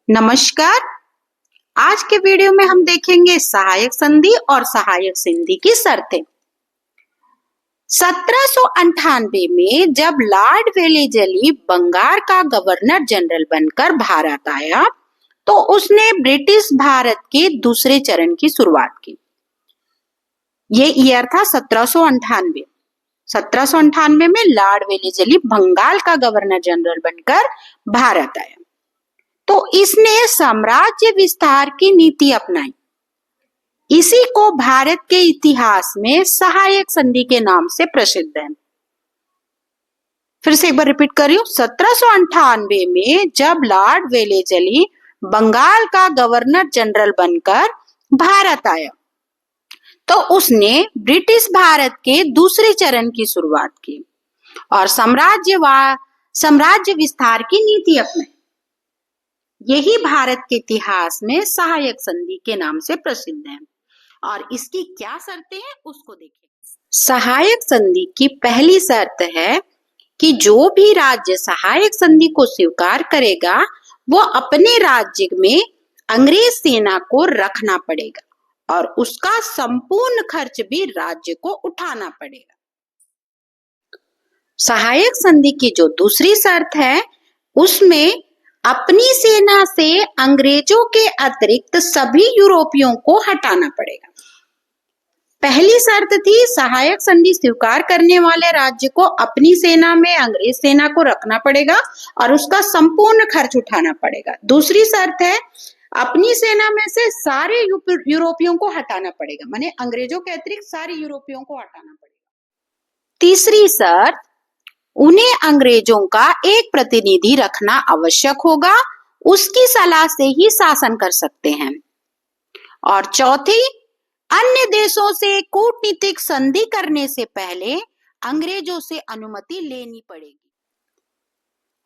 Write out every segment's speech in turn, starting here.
नमस्कार। आज के वीडियो में हम देखेंगे सहायक संधि और सहायक संधि की शर्तें। 1798 में जब लॉर्ड वेलेज़ली बंगाल का गवर्नर जनरल बनकर भारत आया तो उसने ब्रिटिश भारत के दूसरे चरण की शुरुआत की। ये ईयर था 1798। 1798 में लॉर्ड वेलेज़ली बंगाल का गवर्नर जनरल बनकर भारत आया तो इसने साम्राज्य विस्तार की नीति अपनाई। इसी को भारत के इतिहास में सहायक संधि के नाम से प्रसिद्ध है। फिर से एक बार रिपीट कर रही हूं। 1798 में जब लॉर्ड वेलेज़ली बंगाल का गवर्नर जनरल बनकर भारत आया तो उसने ब्रिटिश भारत के दूसरे चरण की शुरुआत की और साम्राज्य विस्तार की नीति अपनाई। यही भारत के इतिहास में सहायक संधि के नाम से प्रसिद्ध है और इसकी क्या शर्तें हैं उसको देखें। सहायक संधि की पहली शर्त है कि जो भी राज्य सहायक संधि को स्वीकार करेगा वो अपने राज्य में अंग्रेज सेना को रखना पड़ेगा और उसका संपूर्ण खर्च भी राज्य को उठाना पड़ेगा। सहायक संधि की जो दूसरी शर्त है उसमें अपनी सेना से अंग्रेजों के अतिरिक्त सभी यूरोपियों को हटाना पड़ेगा। पहली शर्त थी सहायक संधि स्वीकार करने वाले राज्य को अपनी सेना में अंग्रेज सेना को रखना पड़ेगा और उसका संपूर्ण खर्च उठाना पड़ेगा। दूसरी शर्त है अपनी सेना में से सारे यूरोपियों को हटाना पड़ेगा, माने अंग्रेजों के अतिरिक्त सारे यूरोपियों को हटाना पड़ेगा। तीसरी शर्त उन्हें अंग्रेजों का एक प्रतिनिधि रखना आवश्यक होगा, उसकी सलाह से ही शासन कर सकते हैं। और चौथी, अन्य देशों से कूटनीतिक संधि करने से पहले अंग्रेजों से अनुमति लेनी पड़ेगी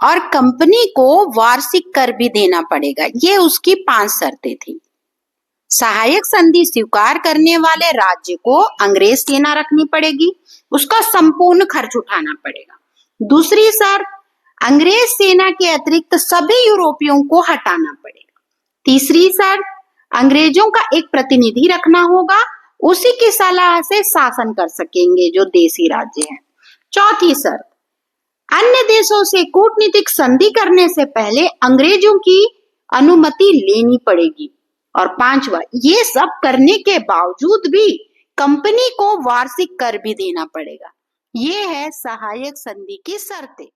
और कंपनी को वार्षिक कर भी देना पड़ेगा। ये उसकी 5 शर्तें थी। सहायक संधि स्वीकार करने वाले राज्य को अंग्रेज सेना रखनी पड़ेगी, उसका संपूर्ण खर्च उठाना पड़ेगा। दूसरी शर्त, अंग्रेज सेना के अतिरिक्त सभी यूरोपियों को हटाना पड़ेगा। तीसरी शर्त, अंग्रेजों का एक प्रतिनिधि रखना होगा, उसी की सलाह से शासन कर सकेंगे जो देसी राज्य हैं। चौथी शर्त, अन्य देशों से कूटनीतिक संधि करने से पहले अंग्रेजों की अनुमति लेनी पड़ेगी। और पांचवा, ये सब करने के बावजूद भी कंपनी को वार्षिक कर भी देना पड़ेगा। ये है सहायक संधि की शर्तें।